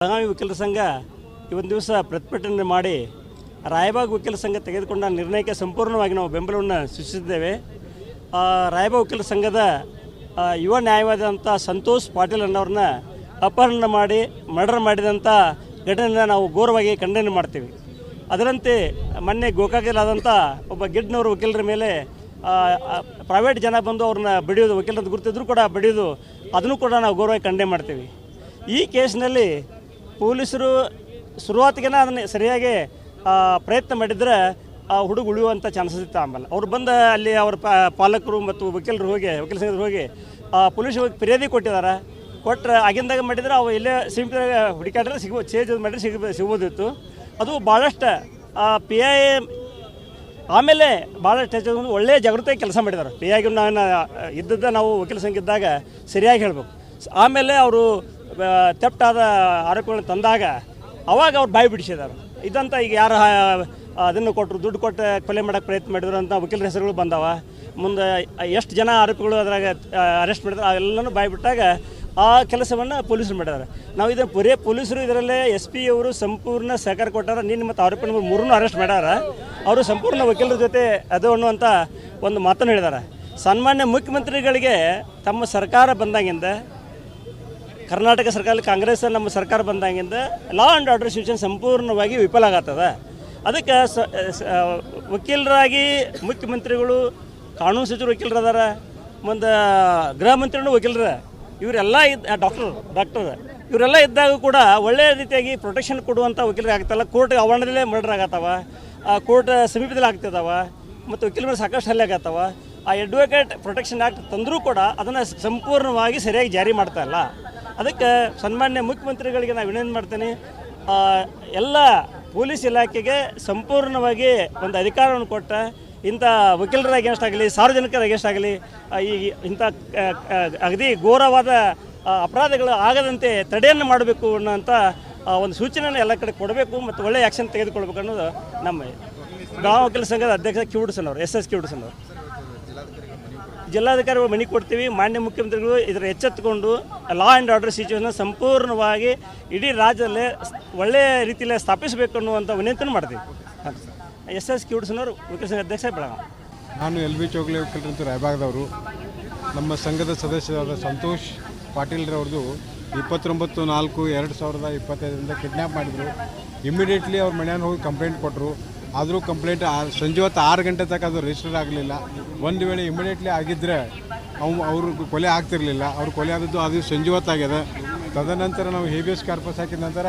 ಬೆಳಗಾವಿ ವಕೀಲರ ಸಂಘ ಇವತ್ತು ದಿವಸ ಪ್ರತಿಭಟನೆ ಮಾಡಿ ರಾಯಬಾಗ್ ವಕೀಲರ ಸಂಘ ತೆಗೆದುಕೊಂಡ ನಿರ್ಣಯಕ್ಕೆ ಸಂಪೂರ್ಣವಾಗಿ ನಾವು ಬೆಂಬಲವನ್ನು ಸೂಚಿಸಿದ್ದೇವೆ. ರಾಯಬಾಗ್ ವಕೀಲರ ಸಂಘದ ಯುವ ನ್ಯಾಯವಾದಿಯಾದಂಥ ಸಂತೋಷ್ ಪಾಟೀಲ್ ಅನ್ನೋರನ್ನ ಅಪಹರಣ ಮಾಡಿ ಮರ್ಡರ್ ಮಾಡಿದಂಥ ಘಟನೆಯನ್ನು ನಾವು ಘೋರವಾಗಿ ಖಂಡನೆ ಮಾಡ್ತೀವಿ. ಅದರಂತೆ ಮೊನ್ನೆ ಗೋಕಾಕದಲ್ಲಾದಂಥ ಒಬ್ಬ ಗಿಡ್ನವ್ರ ವಕೀಲರ ಮೇಲೆ ಪ್ರೈವೇಟ್ ಜನ ಬಂದು ಅವ್ರನ್ನ ಬಡಿಯೋದು, ವಕೀಲರಂತ ಗುರುತಿದ್ರು ಕೂಡ ಬಡಿಯೋದು, ಅದನ್ನು ಕೂಡ ನಾವು ಘೋರವಾಗಿ ಖಂಡನೆ ಮಾಡ್ತೀವಿ. ಈ ಕೇಸ್ನಲ್ಲಿ ಪೊಲೀಸರು ಶುರುವಾತಿಗೆ ಅದನ್ನು ಸರಿಯಾಗಿ ಪ್ರಯತ್ನ ಮಾಡಿದರೆ ಆ ಹುಡುಗ ಉಳಿಯುವಂಥ ಚಾನ್ಸಸ್ ಇತ್ತು. ಆಮೇಲೆ ಅವ್ರು ಬಂದು ಅಲ್ಲಿ ಅವ್ರ ಪಾಲಕರು ಮತ್ತು ವಕೀಲ ಸಂಘದವ್ರು ಹೋಗಿ ಪೊಲೀಸ್ ಹೋಗಿ ಫಿರ್ಯಾದಿ ಕೊಟ್ಟಿದ್ದಾರೆ. ಕೊಟ್ಟರೆ ಆಗಿಂದಾಗ ಮಾಡಿದರೆ ಅವು ಇಲ್ಲೇ ಸಿಂಪಲ್ ಹುಡುಕಾಡ್ರೆ ಚೇಂಜ್ ಮಾಡಿದ್ರೆ ಸಿಗ್ಬೋದಿತ್ತು. ಅದು ಭಾಳಷ್ಟು PI ಆಮೇಲೆ ಭಾಳಷ್ಟು ಒಳ್ಳೆಯ ಜಾಗೃತಿಯಾಗಿ ಕೆಲಸ ಮಾಡಿದ್ದಾರೆ. PI ಇದ್ದದ್ದು ನಾವು ವಕೀಲ ಸಂಘ ಇದ್ದಾಗ ಸರಿಯಾಗಿ ಹೇಳಬೇಕು. ಆಮೇಲೆ ಅವರು ತೆಪ್ಟಾದ ಆರೋಪಗಳನ್ನ ತಂದಾಗ ಅವಾಗ ಅವ್ರು ಬಾಯಿ ಬಿಡಿಸಿದ್ದಾರೆ. ಇದಂತ ಈಗ ಯಾರು ಅದನ್ನು ಕೊಟ್ಟರು, ದುಡ್ಡು ಕೊಟ್ಟು ಕೊಲೆ ಮಾಡೋಕ್ಕೆ ಪ್ರಯತ್ನ ಮಾಡಿದ್ರು ಅಂತ ವಕೀಲರ ಹೆಸರುಗಳು ಬಂದಾವ. ಮುಂದೆ ಎಷ್ಟು ಜನ ಆರೋಪಿಗಳು ಅದ್ರಾಗ ಅರೆಸ್ಟ್ ಮಾಡಿದ್ರು ಅವೆಲ್ಲನೂ ಬಾಯಿ ಬಿಟ್ಟಾಗ ಆ ಕೆಲಸವನ್ನು ಪೊಲೀಸರು ಮಾಡಿದ್ದಾರೆ. ನಾವು ಇದನ್ನು ಬರೀ ಪೊಲೀಸರು ಇದರಲ್ಲೇ SP ಅವರು ಸಂಪೂರ್ಣ ಸಹಕಾರ ಕೊಟ್ಟಾರ. ನಿನ್ನ ಮತ್ತು ಆರೋಪಿ ಮೂರನ್ನೂ ಅರೆಸ್ಟ್ ಮಾಡ್ಯಾರ. ಅವರು ಸಂಪೂರ್ಣ ವಕೀಲರ ಜೊತೆ ಅದು ಅನ್ನುವಂಥ ಒಂದು ಮಾತನ್ನು ಹೇಳಿದ್ದಾರೆ. ಸನ್ಮಾನ್ಯ ಮುಖ್ಯಮಂತ್ರಿಗಳಿಗೆ ತಮ್ಮ ಸರ್ಕಾರ ಬಂದಾಗಿಂದ, ಕರ್ನಾಟಕ ಸರ್ಕಾರ ಕಾಂಗ್ರೆಸ್ ನಮ್ಮ ಸರ್ಕಾರ ಬಂದಾಗಿಂದ ಲಾ ಆ್ಯಂಡ್ ಆರ್ಡರ್ ಸಿಚುವೇಷನ್ ಸಂಪೂರ್ಣವಾಗಿ ವಿಫಲ ಆಗತ್ತದ. ಅದಕ್ಕೆ ವಕೀಲರಾಗಿ ಮುಖ್ಯಮಂತ್ರಿಗಳು, ಕಾನೂನು ಸಚಿವರು ವಕೀಲರು ಅದಾರ, ಮುಂದೆ ಗೃಹ ಮಂತ್ರಿನೂ ವಕೀಲರ, ಇವರೆಲ್ಲ ಡಾಕ್ಟರ್ ಇವರೆಲ್ಲ ಇದ್ದಾಗ ಕೂಡ ಒಳ್ಳೆಯ ರೀತಿಯಾಗಿ ಪ್ರೊಟೆಕ್ಷನ್ ಕೊಡುವಂಥ ವಕೀಲರಿಗೆ ಆಗ್ತಲ್ಲ. ಕೋರ್ಟ್ ಆವರಣದಲ್ಲೇ ಮರ್ಡರ್ ಆಗತ್ತವ, ಕೋರ್ಟ್ ಸಮೀಪದಲ್ಲಿ ಆಗ್ತಿದ್ದಾವ, ಮತ್ತು ವಕೀಲ ಮೇಲೆ ಸಾಕಷ್ಟು ಹಲ್ಲೆ ಆಗತ್ತವ. ಆ ಅಡ್ವೊಕೇಟ್ ಪ್ರೊಟೆಕ್ಷನ್ ಆ್ಯಕ್ಟ್ ತಂದರೂ ಕೂಡ ಅದನ್ನು ಸಂಪೂರ್ಣವಾಗಿ ಸರಿಯಾಗಿ ಜಾರಿ ಮಾಡ್ತಾ ಇಲ್ಲ. ಅದಕ್ಕೆ ಸನ್ಮಾನ್ಯ ಮುಖ್ಯಮಂತ್ರಿಗಳಿಗೆ ನಾನು ವಿನಂತಿ ಮಾಡ್ತೇನೆ, ಎಲ್ಲ ಪೊಲೀಸ್ ಇಲಾಖೆಗೆ ಸಂಪೂರ್ಣವಾಗಿ ಒಂದು ಅಧಿಕಾರವನ್ನು ಕೊಟ್ಟ ಇಂಥ ವಕೀಲರ ಅಗೇನ್ಸ್ಟ್ ಆಗಲಿ, ಸಾರ್ವಜನಿಕರ ಅಗೇನ್ಸ್ಟ್ ಆಗಲಿ, ಈ ಇಂಥ ಅಗದಿ ಘೋರವಾದ ಅಪರಾಧಗಳು ಆಗದಂತೆ ತಡೆಯನ್ನು ಮಾಡಬೇಕು ಅನ್ನೋಂಥ ಒಂದು ಸೂಚನೆಯನ್ನು ಎಲ್ಲ ಕಡೆ ಕೊಡಬೇಕು ಮತ್ತು ಒಳ್ಳೆಯ ಆ್ಯಕ್ಷನ್ ತೆಗೆದುಕೊಳ್ಬೇಕು ಅನ್ನೋದು ನಮ್ಮ ಬೆಳಗಾವಿ ವಕೀಲ ಸಂಘದ ಅಧ್ಯಕ್ಷ ಕಿವುಡ್ಸನ್ SS ಕಿವುಡ್ಸನ್ ಅವರು. ಜಿಲ್ಲಾಧಿಕಾರಿಗಳು ಮನೆ ಕೊಡ್ತೀವಿ. ಮಾನ್ಯ ಮುಖ್ಯಮಂತ್ರಿಗಳು ಇದರ ಎಚ್ಚೆತ್ತುಕೊಂಡು ಲಾ ಆ್ಯಂಡ್ ಆರ್ಡರ್ ಸಿಚುವೇಷನ್ ಸಂಪೂರ್ಣವಾಗಿ ಇಡೀ ರಾಜ್ಯದಲ್ಲೇ ಒಳ್ಳೆಯ ರೀತಿಯಲ್ಲಿ ಸ್ಥಾಪಿಸಬೇಕು ಅನ್ನುವಂಥ ವಿನಂತಿಯನ್ನು ಮಾಡ್ತೀವಿ. SS ಕಿವುಡ್ಸನವರು ವಕೀಲ ಸಂಘ ಅಧ್ಯಕ್ಷ ಬೆಳಗಾವಿ. ನಾನು LB ಚೌಗಲೆ ವಕೀಲರಂತ ರಾಯಬಾಗದವರು. ನಮ್ಮ ಸಂಘದ ಸದಸ್ಯರಾದ ಸಂತೋಷ್ ಪಾಟೀಲ್ರವ್ರದ್ದು 29/4/2025 ಕಿಡ್ನ್ಯಾಪ್ ಮಾಡಿದರು. ಇಮಿಡಿಯೇಟ್ಲಿ ಅವ್ರ ಮನೆಯನ್ನು ಹೋಗಿ ಕಂಪ್ಲೇಂಟ್ ಕೊಟ್ಟರು. ಆದರೂ ಕಂಪ್ಲೇಂಟ್ ಸಂಜೆ ಹೊತ್ತು 6 ಗಂಟೆ ತನಕ ಅದು ರಿಜಿಸ್ಟರ್ ಆಗಲಿಲ್ಲ. ಒಂದು ವೇಳೆ ಇಮಿಡಿಯೇಟ್ಲಿ ಆಗಿದ್ದರೆ ಅವರು ಕೊಲೆ ಆಗ್ತಿರಲಿಲ್ಲ. ಅವ್ರು ಕೊಲೆ ಆದದ್ದು ಅದು ಸಂಜೆ ಹೊತ್ತಾಗ್ಯದ. ತದನಂತರ ನಾವು ಹೇಬಿಯಸ್ ಕಾರ್ಪಸ್ ಹಾಕಿದ ನಂತರ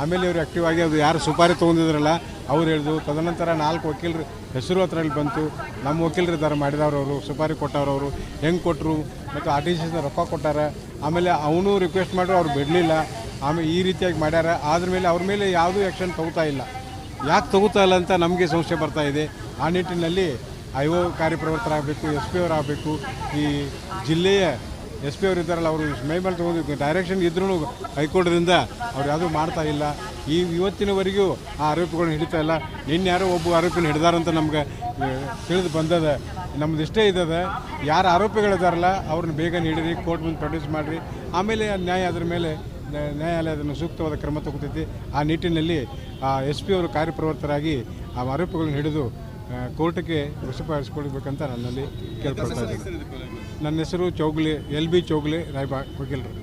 ಆಮೇಲೆ ಇವರು ಆ್ಯಕ್ಟಿವ್ ಆಗಿ ಅದು ಯಾರು ಸುಪಾರಿ ತೊಗೊಂಡಿದ್ರಲ್ಲ ಅವ್ರು ಹೇಳಿದ್ರು. ತದನಂತರ 4 ವಕೀಲರು ಹೆಸರು ಹತ್ರಲ್ಲಿ ಬಂತು. ನಮ್ಮ ವಕೀಲರು ಇದ್ದಾರೆ ಮಾಡಿದವ್ರವರು, ಸುಪಾರಿ ಕೊಟ್ಟವ್ರವರು ಹೆಂಗೆ ಕೊಟ್ಟರು ಮತ್ತು RTCದಿಂದ ರೊಕ್ಕ ಕೊಟ್ಟಾರ. ಆಮೇಲೆ ಅವನು ರಿಕ್ವೆಸ್ಟ್ ಮಾಡಿದ್ರು, ಅವ್ರು ಬಿಡಲಿಲ್ಲ. ಆಮೇಲೆ ಈ ರೀತಿಯಾಗಿ ಮಾಡ್ಯಾರ. ಆದ್ರ ಮೇಲೆ ಅವ್ರ ಮೇಲೆ ಯಾವುದೂ ಆ್ಯಕ್ಷನ್ ತಗೋತಾ ಇಲ್ಲ. ಯಾಕೆ ತಗೋತಾ ಇಲ್ಲ ಅಂತ ನಮಗೆ ಸಂಶಯ ಬರ್ತಾ ಇದೆ. ಆ ನಿಟ್ಟಿನಲ್ಲಿ IO ಕಾರ್ಯಪ್ರವರ್ತರಾಗಬೇಕು, SP ಅವರಾಗಬೇಕು. ಈ ಜಿಲ್ಲೆಯ SP ಅವರು ಇದ್ದಾರಲ್ಲ, ಅವರು ಮೈ ಮೇಲೆ ತೊಗೊಂಡು ಡೈರೆಕ್ಷನ್ ಇದ್ರೂ ಹೈಕೋರ್ಟ್ದಿಂದ ಅವ್ರು ಯಾವುದೂ ಮಾಡ್ತಾ ಇಲ್ಲ. ಇವತ್ತಿನವರೆಗೂ ಆ ಆರೋಪಿಗಳನ್ನ ಹಿಡಿತಾ ಇಲ್ಲ. ನಿನ್ನೆ ಯಾರೋ ಒಬ್ಬ ಆರೋಪಿನ ಹಿಡಿದಾರಂತ ನಮ್ಗೆ ತಿಳಿದು ಬಂದದ. ನಮ್ದು ಇಷ್ಟೇ ಇದ್ದದ, ಯಾರು ಆರೋಪಿಗಳಿದಾರಲ್ಲ ಅವ್ರನ್ನ ಬೇಗ ಹಿಡೀರಿ, ಕೋರ್ಟ್ ಮುಂದೆ ಪ್ರೊಡ್ಯೂಸ್ ಮಾಡಿರಿ. ಆಮೇಲೆ ನ್ಯಾಯ ಅದರ ಮೇಲೆ ನ್ಯಾಯಾಲಯ ಅದನ್ನು ಸೂಕ್ತವಾದ ಕ್ರಮ ತಗೋತೈತಿ. ಆ ನಿಟ್ಟಿನಲ್ಲಿ SP ಅವರು ಕಾರ್ಯಪ್ರವರ್ತರಾಗಿ ಆ ಆರೋಪಿಗಳನ್ನ ಹಿಡಿದು ಕೋರ್ಟ್ಗೆ ವಶಪಡಿಸ್ಕೊಳ್ಬೇಕಂತ ನನ್ನಲ್ಲಿ ಕೇಳ್ಕೊಳ್ತಾ ಇದ್ದೀನಿ. ನನ್ನ ಹೆಸರು ಚೌಗಲೆ, LB ಚೌಗಲೆ, ರಾಯಬಾಗ್ ವಕೀಲರು.